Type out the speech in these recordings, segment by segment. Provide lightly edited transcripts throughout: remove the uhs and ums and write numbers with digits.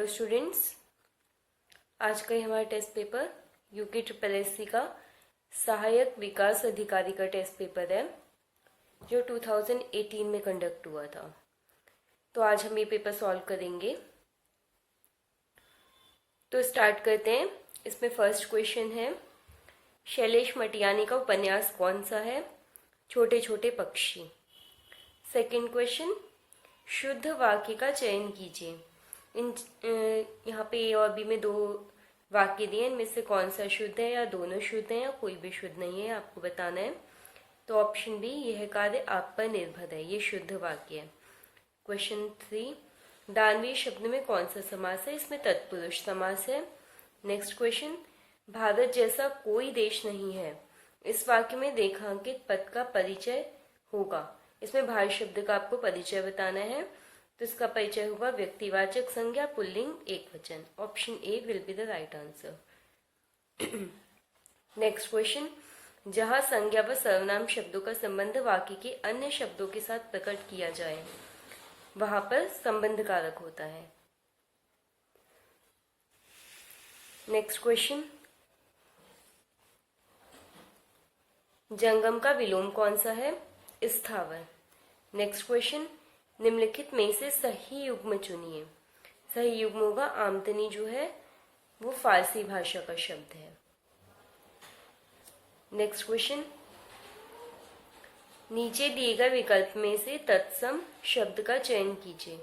Students, आज का हमारा टेस्ट पेपर यूके SSC का सहायक विकास अधिकारी का टेस्ट पेपर है जो 2018 में कंडक्ट हुआ था। तो आज हम ये पेपर सॉल्व करेंगे। तो स्टार्ट करते हैं। इसमें फर्स्ट क्वेश्चन है, शैलेश मटियानी का उपन्यास कौन सा है? छोटे छोटे पक्षी। सेकंड क्वेश्चन, शुद्ध वाक्य का चयन कीजिए। यहाँ पे ए और बी में दो वाक्य दिए, इनमें से कौन सा शुद्ध है या दोनों शुद्ध है या कोई भी शुद्ध नहीं है, आपको बताना है। तो ऑप्शन बी, यह कार्य आप पर निर्भर है, ये शुद्ध वाक्य है। क्वेश्चन 3, दानवीर शब्द में कौन सा समास है? इसमें तत्पुरुष समास है। नेक्स्ट क्वेश्चन, भारत जैसा कोई देश नहीं है, इस वाक्य में रेखांकित पद का परिचय होगा। इसमें भारत शब्द का आपको परिचय बताना है। तो इसका परिचय होगा व्यक्तिवाचक संज्ञा पुल्लिंग एकवचन। Option A will be the right answer. Next question, जहां संज्ञा व सर्वनाम शब्दों का संबंध वाक्य के अन्य शब्दों के साथ प्रकट किया जाए वहां पर संबंध कारक होता है। नेक्स्ट क्वेश्चन, जंगम का विलोम कौन सा है? स्थावर। नेक्स्ट क्वेश्चन, निम्नलिखित में से सही युग्म चुनिए। सही युग्म होगा आमदनी, जो है वो फारसी भाषा का शब्द है। नेक्स्ट क्वेश्चन, नीचे दिए गए विकल्प में से तत्सम शब्द का चयन कीजिए।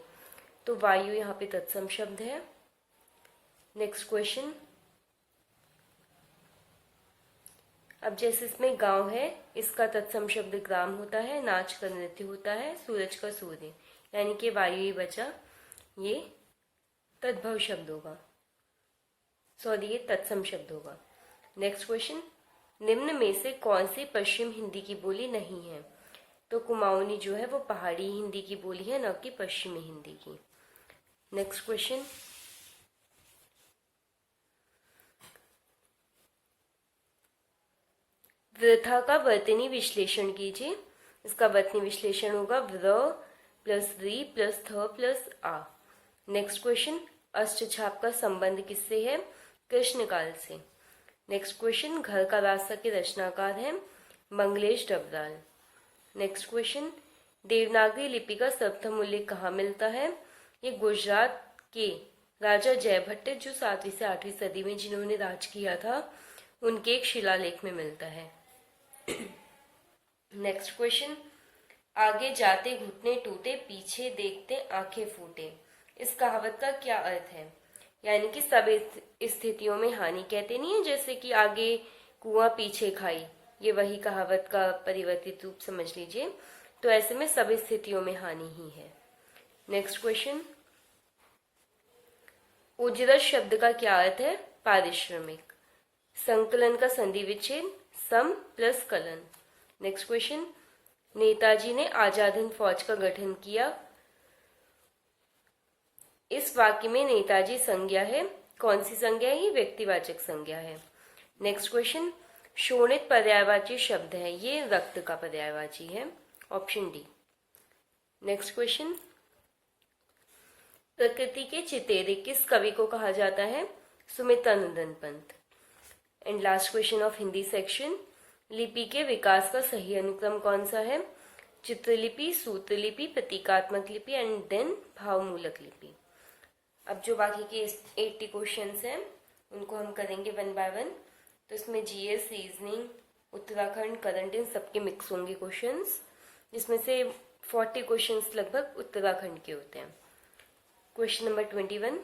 तो वायु यहाँ पे तत्सम शब्द है। नेक्स्ट क्वेश्चन, अब जैसे इसमें गांव है, इसका तत्सम शब्द ग्राम होता है, नाच का नृत्य होता है, सूरज का सूर्य, यानी कि वायु ही बचा, ये तद्भव शब्द होगा, सॉरी ये तत्सम शब्द होगा। नेक्स्ट क्वेश्चन, निम्न में से कौन सी पश्चिम हिंदी की बोली नहीं है? तो कुमाऊनी जो है वो पहाड़ी हिंदी की बोली है, न कि पश्चिमी हिंदी की। नेक्स्ट क्वेश्चन, वृथा का वर्तनी विश्लेषण कीजिए। इसका वर्तनी विश्लेषण होगा व्र प्लस री प्लस थ प्लस आ। नेक्स्ट क्वेश्चन, अष्टछाप का संबंध किससे है? कृष्णकाल से। नेक्स्ट क्वेश्चन, घर का रास्ता के रचनाकार है मंगलेश डबराल। नेक्स्ट क्वेश्चन, देवनागरी लिपि का सर्वप्रथम उल्लेख कहाँ मिलता है? ये गुजरात के राजा जयभट्ट, जो 7वीं से 8वीं सदी में जिन्होंने राज किया था, उनके एक शिलालेख में मिलता है। नेक्स्ट क्वेश्चन, आगे जाते घुटने टूटे, पीछे देखते आंखें फूटे। इस कहावत का क्या अर्थ है? यानी कि सब स्थितियों में हानि कहते नहीं है, जैसे कि आगे कुआं पीछे खाई, ये वही कहावत का परिवर्तित रूप समझ लीजिए। तो ऐसे में सब स्थितियों में हानि ही है। नेक्स्ट क्वेश्चन, उजरत शब्द का क्या अर्थ है? पारिश्रमिक। संकलन का संधि विच्छेद सम प्लस कलन। नेक्स्ट क्वेश्चन, नेताजी ने आजाद हिंद फौज का गठन किया। इस वाक्य में नेताजी संज्ञा है, कौन सी संज्ञा है? ये व्यक्तिवाचक संज्ञा है। नेक्स्ट क्वेश्चन, शोणित पर्यायवाची शब्द है, ये रक्त का पर्यायवाची है। Option D. नेक्स्ट क्वेश्चन, प्रकृति के चितेरे किस कवि को कहा जाता है? Sumitranandan Pant. And last question of Hindi section, लिपि के विकास का सही अनुक्रम कौन सा है? चित्रलिपि, सूत्रलिपि, प्रतीकात्मक लिपि एंड देन भावमूलक लिपि। अब जो बाकी के 80 क्वेश्चंस हैं उनको हम करेंगे वन बाय वन। तो इसमें जीएस, रीजनिंग, उत्तराखंड, करंट, इन सबके मिक्स होंगे क्वेश्चंस, जिसमें से 40 क्वेश्चंस लगभग उत्तराखंड के होते हैं। क्वेश्चन नंबर 21,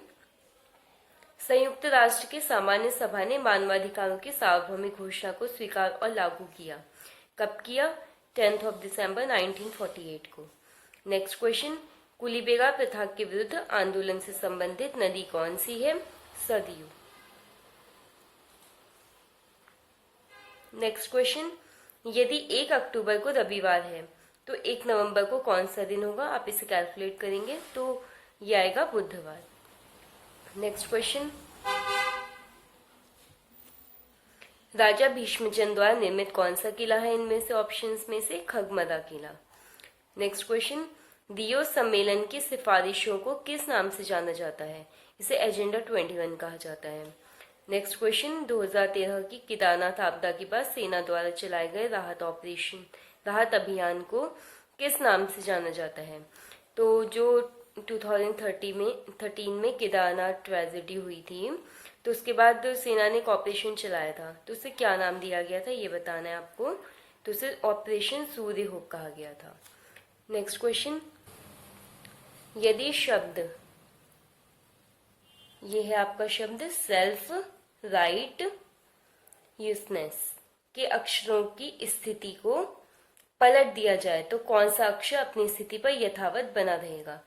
संयुक्त राष्ट्र की सामान्य सभा ने मानवाधिकारों की सार्वभौमिक घोषणा को स्वीकार और लागू किया। कब किया? 10 दिसंबर 1948 को। नेक्स्ट क्वेश्चन, कुलीबेगा प्रथा के विरुद्ध आंदोलन से संबंधित नदी कौन सी है? सरयू। नेक्स्ट क्वेश्चन, यदि 1 अक्टूबर को रविवार है तो 1 नवंबर को कौन सा दिन होगा? आप इसे कैलकुलेट करेंगे तो ये आएगा बुधवार। नेक्स्ट क्वेश्चन, राजा भीष्मचंद्र द्वारा निर्मित कौन सा किला है? इनमें से ऑप्शंस में से खगमदा किला। नेक्स्ट क्वेश्चन, रियो सम्मेलन की सिफारिशों को किस नाम से जाना जाता है? इसे एजेंडा 21 कहा जाता है। नेक्स्ट क्वेश्चन, 2013 की केदारनाथ आपदा के बाद सेना द्वारा चलाए गए राहत अभियान को किस नाम से जाना जाता है? तो जो 2013 में केदारनाथ ट्रेजेडी हुई थी, तो उसके बाद सेना ने एक ऑपरेशन चलाया था, तो उसे क्या नाम दिया गया था ये बताना है आपको। तो उसे ऑपरेशन सूर्य होप कहा गया था। नेक्स्ट क्वेश्चन, यदि शब्द, ये है आपका शब्द सेल्फ राइट यूजनेस के अक्षरों की स्थिति को पलट दिया जाए तो कौन सा अक्षर अपनी स्थिति पर यथावत बना रहेगा?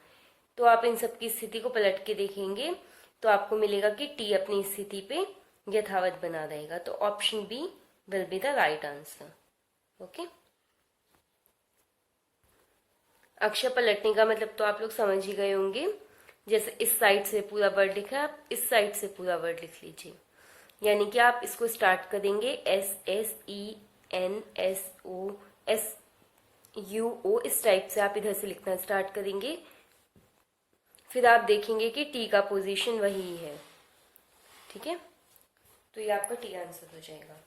तो आप इन सब की स्थिति को पलट के देखेंगे तो आपको मिलेगा कि टी अपनी स्थिति पे यथावत बना रहेगा। तो option B will be the right answer. Okay, अक्षर पलटने का मतलब तो आप लोग समझ ही गए होंगे। जैसे इस साइड से पूरा वर्ड लिखा है, आप इस साइड से पूरा वर्ड लिख लीजिए। यानी कि आप इसको स्टार्ट करेंगे SSENSOSUO, इस टाइप से आप इधर से लिखना स्टार्ट करेंगे। फिर आप देखेंगे कि टी का पोजीशन वही है। ठीक है, तो ये आपका टी आंसर हो जाएगा।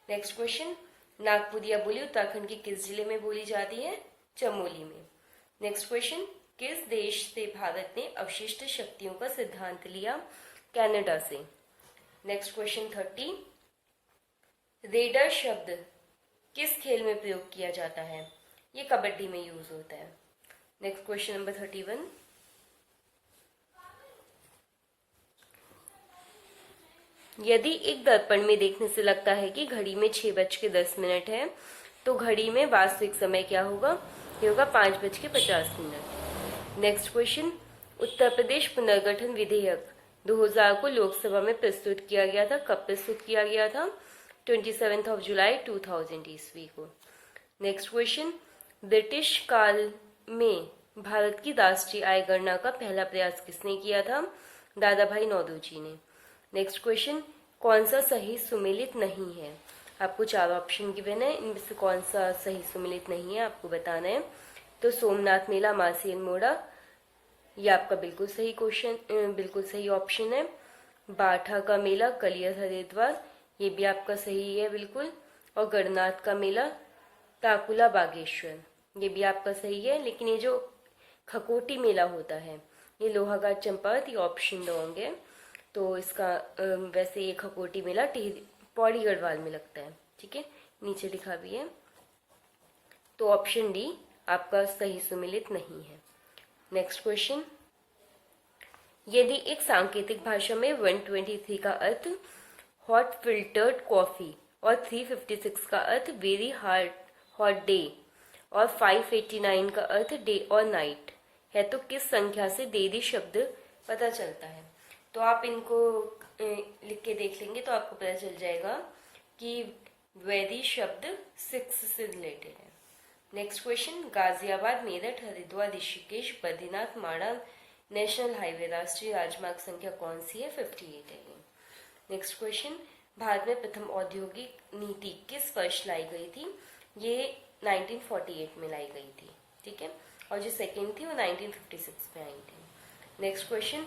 नेक्स्ट क्वेश्चन, नागपुरिया बोली उत्तराखंड के किस जिले में बोली जाती है? चमोली में। नेक्स्ट क्वेश्चन, किस देश से भारत ने अवशिष्ट शक्तियों का सिद्धांत लिया? कनाडा से। नेक्स्ट क्वेश्चन 30, रेडर शब्द किस खेल में प्रयोग किया जाता है? ये कबड्डी में यूज होता है। नेक्स्ट क्वेश्चन नंबर 31, यदि एक दर्पण में देखने से लगता है कि घड़ी में 6:10 है, तो घड़ी में वास्तविक समय क्या होगा? ये होगा 5:50। नेक्स्ट क्वेश्चन, उत्तर प्रदेश पुनर्गठन विधेयक 2000 को लोकसभा में प्रस्तुत किया गया था। कब प्रस्तुत किया गया था? 27 जुलाई 2000 ईस्वी को। नेक्स्ट क्वेश्चन, ब्रिटिश काल में भारत की राष्ट्रीय आय गणना का पहला प्रयास किसने किया था? दादा भाई नौरोजी ने। नेक्स्ट क्वेश्चन, कौन सा सही सुमेलित नहीं है? आपको 4 ऑप्शन गिवन है, इनमें से कौन सा सही सुमेलित नहीं है आपको बताना है। तो सोमनाथ मेला मासी अल्मोड़ा, ये आपका बिल्कुल सही ऑप्शन है। बाठा का मेला कलियर हरिद्वार, ये भी आपका सही है बिल्कुल। और गणनाथ का मेला ताकुला बागेश्वर, ये भी आपका सही है। लेकिन ये जो खकोटी मेला होता है ये लोहाघाट चंपावत, ये ऑप्शन रॉन्ग है। तो इसका वैसे ये खकोटी मेला पौड़ी गढ़वाल में लगता है। ठीक है, नीचे लिखा भी है। तो ऑप्शन डी आपका सही सुमेलित नहीं है। नेक्स्ट क्वेश्चन, यदि एक सांकेतिक भाषा में 123 का अर्थ हॉट फिल्टर्ड कॉफी और 356 का अर्थ वेरी हॉट डे और 589 का अर्थ डे और नाइट है, तो किस संख्या से देरी शब्द पता चलता है? तो आप इनको लिख के देख लेंगे तो आपको पता चल जाएगा कि वेरी शब्द 6 से रिलेटेड है। नेक्स्ट क्वेश्चन, गाजियाबाद मेरठ हरिद्वार ऋषिकेश बद्रीनाथ माणा नेशनल हाईवे राष्ट्रीय राजमार्ग संख्या कौन सी है? 58 है। नेक्स्ट क्वेश्चन, भारत में प्रथम औद्योगिक नीति किस वर्ष लाई गई थी? ये 1948 में लाई गई थी। ठीक है, और जो सेकेंड थी वो 1956 में आई थी। नेक्स्ट क्वेश्चन,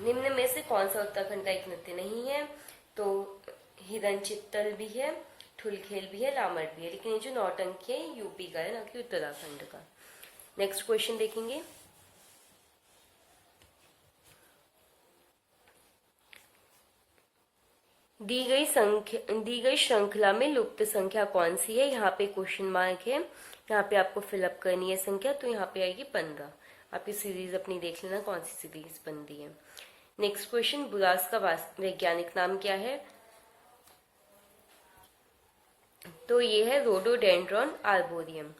निम्न में से कौन सा उत्तराखंड का एक नृत्य नहीं है? तो हिरन चित्तल भी है, ठुलखेल भी है, लामट भी है, लेकिन ये जो नौटंकी है यूपी का है, ना कि उत्तराखंड का। नेक्स्ट क्वेश्चन देखेंगे, दी गई श्रृंखला में लुप्त संख्या कौन सी है? यहाँ पे क्वेश्चन मार्क है, यहाँ पे आपको फिलअप करनी है संख्या, तो यहाँ पे आएगी 15। आपकी सीरीज अपनी देख लेना कौन सी सीरीज बन रही है। नेक्स्ट क्वेश्चन, बुरास का वैज्ञानिक नाम क्या है? तो ये है rhododendron arboreum.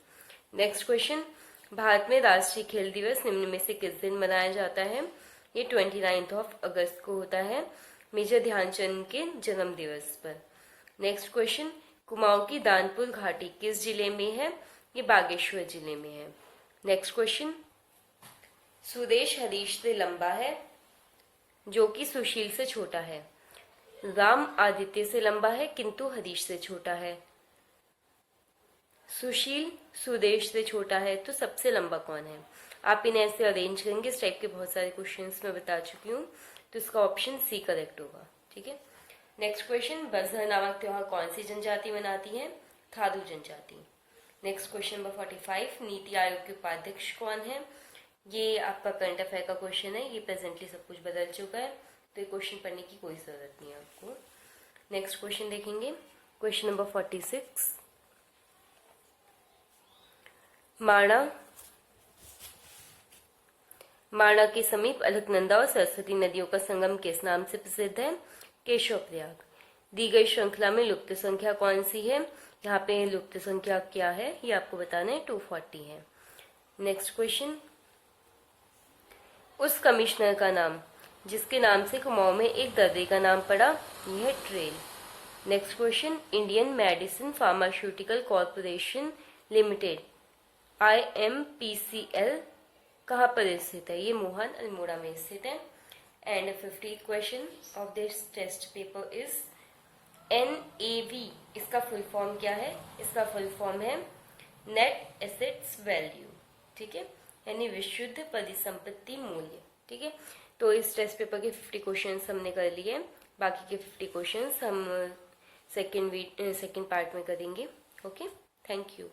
Next question, Bharat में राष्ट्रीय खेल दिवस निम्न में से किस दिन मनाया जाता है? ये 29 अगस्त को होता है, मेजर ध्यानचंद के जन्म दिवस पर। नेक्स्ट क्वेश्चन, कुमाऊं की दानपुर घाटी किस जिले में है? ये बागेश्वर जिले में है। नेक्स्ट क्वेश्चन, सुदेश हरीश से लंबा है जो कि सुशील से छोटा है। राम आदित्य से लंबा है किंतु हरीश से छोटा है। सुशील सुदेश से छोटा है तो सबसे लंबा कौन है? आप इन्हें ऐसे अरेंज करेंगे, इस टाइप के बहुत सारे क्वेश्चंस मैं बता चुकी हूँ, तो इसका ऑप्शन सी करेक्ट होगा। ठीक है। नेक्स्ट क्वेश्चन, बजहर नामक त्योहार कौन सी जनजाति मनाती है? थारू जनजाति। Next question number 45, NITI Aayog के उपाध्यक्ष कौन है? ये आपका करंट अफेयर का क्वेश्चन है, ये प्रेजेंटली सब कुछ बदल चुका है, तो ये क्वेश्चन पढ़ने की कोई जरूरत नहीं है आपको। नेक्स्ट क्वेश्चन देखेंगे, क्वेश्चन नंबर 46, माणा के समीप अलकनंदा और सरस्वती नदियों का संगम किस नाम से प्रसिद्ध है? केशव प्रयाग। दी गई श्रृंखला में लुप्त संख्या कौन सी है? यहाँ पे लुप्त संख्या क्या है ये आपको बताना है, 240 है। नेक्स्ट क्वेश्चन, उस कमिश्नर का नाम जिसके नाम से कुमाऊं में एक दर्रे का नाम पड़ा, यह है trail. Next question, Indian medicine pharmaceutical corporation limited IMPCL कहाँ पर स्थित है? ये मोहन अल्मोड़ा में स्थित है। And 50th question of this test paper is NAV, इसका फुल फॉर्म क्या है? इसका फुल फॉर्म है नेट एसेट्स वैल्यू। ठीक है, यानी विशुद्ध परिसंपत्ति मूल्य। ठीक है, तो इस टेस्ट पेपर के 50 क्वेश्चंस हमने कर लिए, बाकी के 50 क्वेश्चंस हम सेकेंड पार्ट में करेंगे। Okay, thank you.